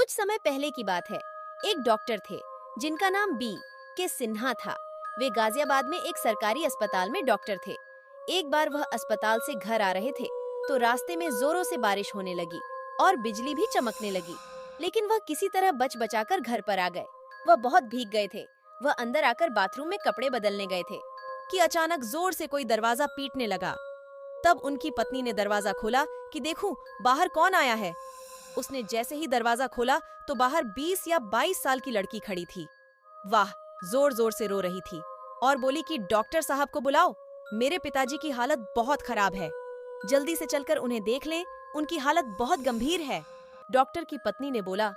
कुछ समय पहले की बात है। एक डॉक्टर थे जिनका नाम बी के सिन्हा था। वे गाजियाबाद में एक सरकारी अस्पताल में डॉक्टर थे। एक बार वह अस्पताल से घर आ रहे थे तो रास्ते में जोरों से बारिश होने लगी और बिजली भी चमकने लगी, लेकिन वह किसी तरह बच बचाकर घर पर आ गए। वह बहुत भीग गए थे। वह अंदर आकर बाथरूम में कपड़े बदलने गए थे कि अचानक जोर से कोई दरवाजा पीटने लगा। तब उनकी पत्नी ने दरवाजा खोला कि देखूं बाहर कौन आया है। उसने जैसे ही दरवाजा खोला तो बाहर 20 या 22 साल की लड़की खड़ी थी। वाह, जोर जोर से रो रही थी और बोली कि डॉक्टर साहब को बुलाओ, मेरे पिताजी की हालत बहुत खराब है, जल्दी से चलकर उन्हें देख लें, उनकी हालत बहुत गंभीर है। डॉक्टर की पत्नी ने बोला,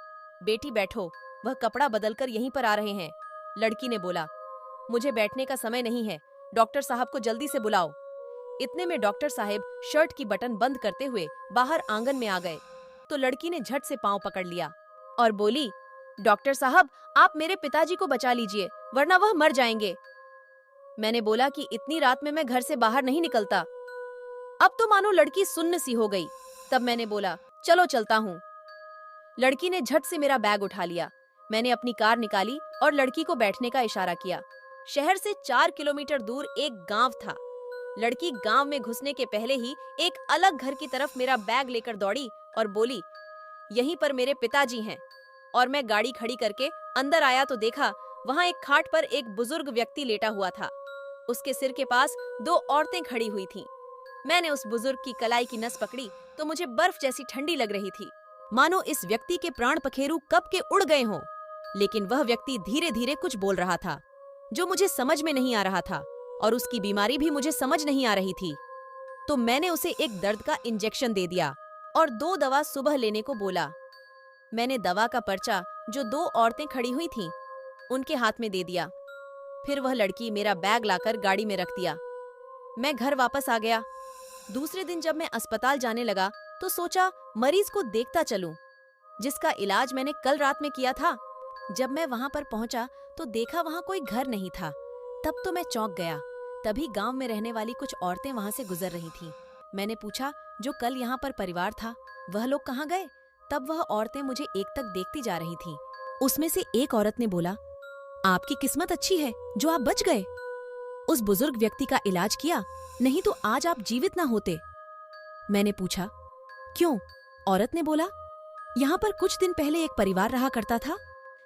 बेटी बैठो, वह कपड़ा बदलकर यहीं पर आ रहे हैं। लड़की ने बोला, मुझे बैठने का समय नहीं है, डॉक्टर साहब को जल्दी से बुलाओ। इतने में डॉक्टर साहब शर्ट की बटन बंद करते हुए बाहर आंगन में आ गए तो लड़की ने झट से पांव पकड़ लिया और बोली, डॉक्टर साहब आप मेरे पिताजी को बचा लीजिए वरना वह मर जाएंगे। मैंने बोला कि इतनी रात में मैं घर से बाहर नहीं निकलता। अब तो मानो लड़की सुन्न सी हो गई। तब मैंने बोला, चलो चलता हूँ। लड़की ने झट से मेरा बैग उठा लिया। मैंने अपनी कार निकाली और लड़की को बैठने का इशारा किया। शहर से 4 किलोमीटर दूर एक गांव था। लड़की गांव में घुसने के पहले ही एक अलग घर की तरफ मेरा बैग लेकर दौड़ी और बोली, यहीं पर मेरे पिताजी हैं। और मैं गाड़ी खड़ी करके अंदर आया तो देखा वहां एक खाट पर एक बुजुर्ग व्यक्ति लेटा हुआ था। उसके सिर के पास 2 औरतें खड़ी हुई थीं। मैंने उस बुजुर्ग की कलाई की नस पकड़ी तो मुझे बर्फ जैसी ठंडी लग रही थी, मानो इस व्यक्ति के प्राण पखेरु कब के उड़ गए हों। लेकिन वह व्यक्ति धीरे धीरे कुछ बोल रहा था जो मुझे समझ में नहीं आ रहा था और उसकी बीमारी भी मुझे समझ नहीं आ रही थी। तो मैंने उसे एक दर्द का इंजेक्शन दे दिया और 2 दवा सुबह लेने को बोला। मैंने दवा का पर्चा जो 2 औरतें खड़ी हुई थीं, उनके हाथ में दे दिया। फिर वह लड़की मेरा बैग लाकर गाड़ी में रख दिया। मैं घर वापस आ गया। दूसरे दिन जब मैं अस्पताल जाने लगा तो सोचा मरीज को देखता चलूं, जिसका इलाज मैंने कल रात में किया था। जब मैं वहां पर पहुंचा तो देखा वहां कोई घर नहीं था। तब तो मैं चौंक गया। तभी गांव में रहने वाली कुछ औरतें वहां से गुजर रही थीं। मैंने पूछा, जो कल यहाँ पर परिवार था वह लोग कहाँ गए? तब वह औरतें मुझे एकटक देखती जा रही थीं। उसमें से एक औरत ने बोला, आपकी किस्मत अच्छी है जो आप बच गए। उस बुजुर्ग व्यक्ति का इलाज किया, नहीं तो आज आप जीवित ना होते। मैंने पूछा, क्यों? औरत ने बोला, यहाँ पर कुछ दिन पहले एक परिवार रहा करता था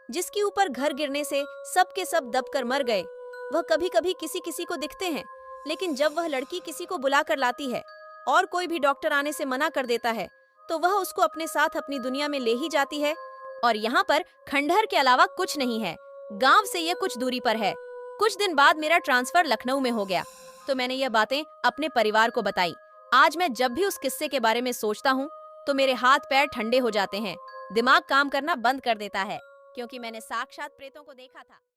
जिसके ऊपर घर गिरने से सब के सब दबकर मर गए। वह कभी कभी किसी किसी को दिखते हैं, लेकिन जब वह लड़की किसी को बुला कर लाती है और कोई भी डॉक्टर आने से मना कर देता है तो वह उसको अपने साथ अपनी दुनिया में ले ही जाती है। और यहाँ पर खंडहर के अलावा कुछ नहीं है। गांव से यह कुछ दूरी पर है। कुछ दिन बाद मेरा ट्रांसफर लखनऊ में हो गया तो मैंने यह बातें अपने परिवार को बताई। आज मैं जब भी उस किस्से के बारे में सोचता हूँ तो मेरे हाथ पैर ठंडे हो जाते हैं, दिमाग काम करना बंद कर देता है, क्योंकि मैंने साक्षात प्रेतों को देखा था।